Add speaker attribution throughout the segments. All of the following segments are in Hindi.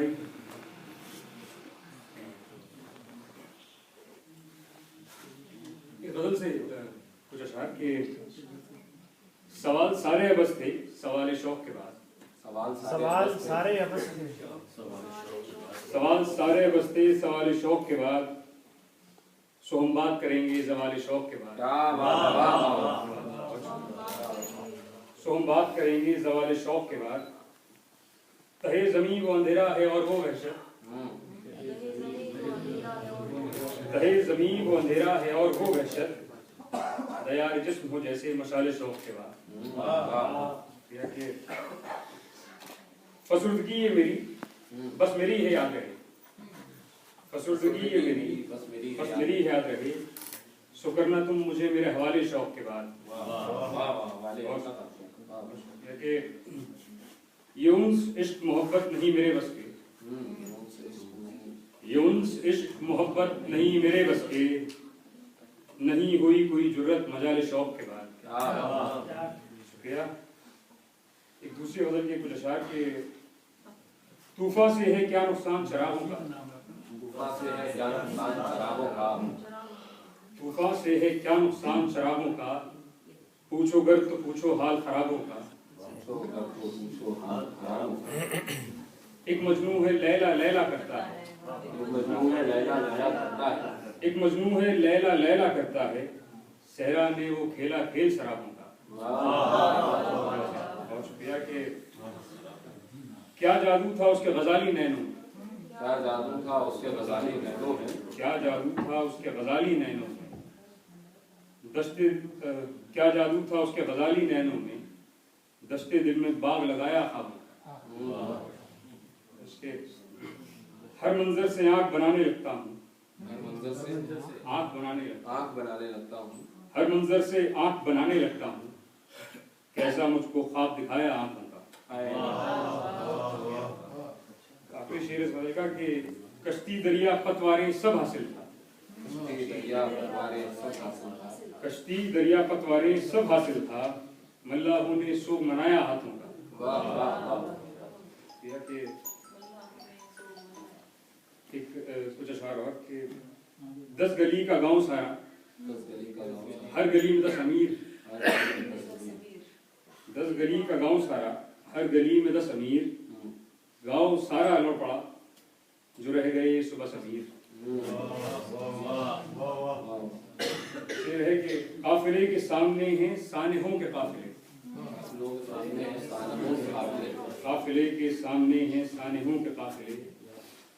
Speaker 1: भाई इस गजल से कुछ अशआर के सवाल सारे अबस थे सवाल शौक के बाद।
Speaker 2: सवाल सारे अबस थे
Speaker 1: सवाल सारे अबस थे सवाल शौक के बाद। सो हम बात करेंगे जवाल शौक के बाद। सो हम बात करेंगे जवाल शौक के बाद। तहे जमी वो अंधेरा है और वो वहशत। तहे जमी वो अंधेरा है और वो वहशत। दयार जिस्म हो जैसे मशाले शौक के बाद। फसुर्दगी ये मेरी बस मेरी है याद रहे। फसुर्दगी ये मेरी बस मेरी याद रहे। सो करना तुम मुझे मेरे हवाले शौक के बाद। ये उन्स इश्क मोहब्बत नहीं मेरे बस के। ये उन्स इश्क मोहब्बत नहीं मेरे बस के। नहीं हुई कोई जुर्रत मजाले शौक के बाद। शुक्रिया। एक दूसरी गजल के कुछ अशआर के तूफा से है क्या नुकसान शराबों का।
Speaker 3: तूफा से है क्या नुकसान शराबों का।
Speaker 1: तूफा से है क्या नुकसान शराबों का। पूछो गर तो पूछो हाल खराबों का। एक मजनू है लैला लैला करता है। एक मजनू है लैला लैला करता है। सहरा ने वो खेला खेल शराबों का। बहुत शुक्रिया के क्या जादू था उसके गजाली नैनों में।
Speaker 3: क्या जादू था उसके गजाली नैनों में।
Speaker 1: क्या जादू था उसके गजाली नैनों में। दस्ते क्या जादू था उसके गजाली नैनों में। दस्ते दिल में बाग लगाया ख्वाबों का। उसके हर मंजर से आंख बनाने लगता हूँ।
Speaker 3: हर मंजर से
Speaker 1: आंख बनाने
Speaker 3: लगता हूँ।
Speaker 1: हर मंजर से आंख बनाने लगता हूँ। कैसा मुझको ख्वाब दिखाया आंखों का। काफी शेर इस वजह का कि कश्ती दरिया पतवारें सब हासिल था। कश्ती दरिया पतवारें सब हासिल था। मल्लाहों ने सोग मनाया हाथों का। कुछ अशआर और कि 10 गली का गांव सारा। हर गली में 10 अमीर। 10 गली का गांव सारा हर गली में 10 अमीर। गांव सारा लौट पड़ा जो रह गए सुबह समीर। है कि काफिले के सामने हैं सानिहों के काफिले। काफिले के सामने हैं सानिहों के काफिले।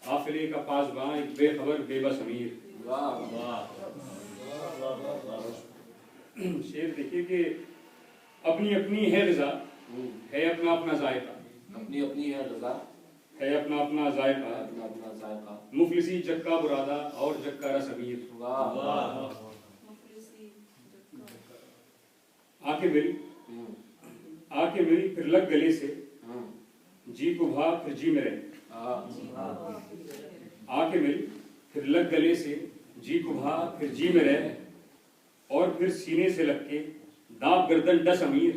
Speaker 1: काफिले का पासबां एक बेखबर बेबस अमीर। शेर देखिए कि अपनी अपनी है रजा है अपना अपना जायका।
Speaker 3: अपनी अपनी है रजा
Speaker 1: है अपना अपना जायका। मुफलिसी जक्का बुरादा और जक्का रसमीर। आके मेरी फिर लग गले से जी को भा फिर जी में रहे। आके मेरी फिर लग गले से जी को भा फिर जी में रहे। और फिर सीने से लग के दाब गर्दन डस अमीर।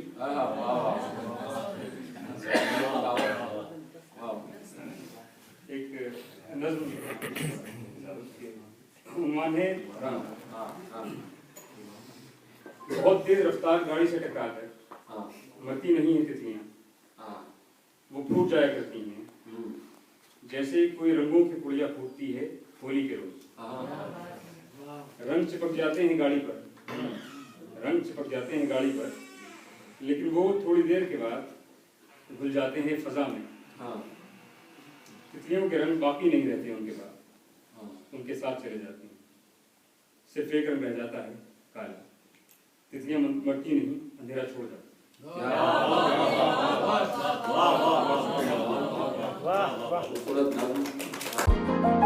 Speaker 1: एक नज़्म उन्वान है बहुत तेज रफ्तार गाड़ी से टकरा कर मरती नहीं है तितलियां वो फूट जाया करती हैं। जैसे कोई रंगों की पुड़िया फूटती है होली के रोज। रंग चिपक जाते हैं गाड़ी पर। रंग चिपक जाते हैं गाड़ी पर लेकिन वो थोड़ी देर के बाद घुल जाते हैं फजा में। तितलियों के रंग बाकी नहीं रहते उनके पास। उनके साथ चले जाते हैं। सिर्फ एक रंग रह जाता है काला। तितलियां मरती नहीं अंधेरा छोड़ जाती।
Speaker 2: वाह वाह वाह।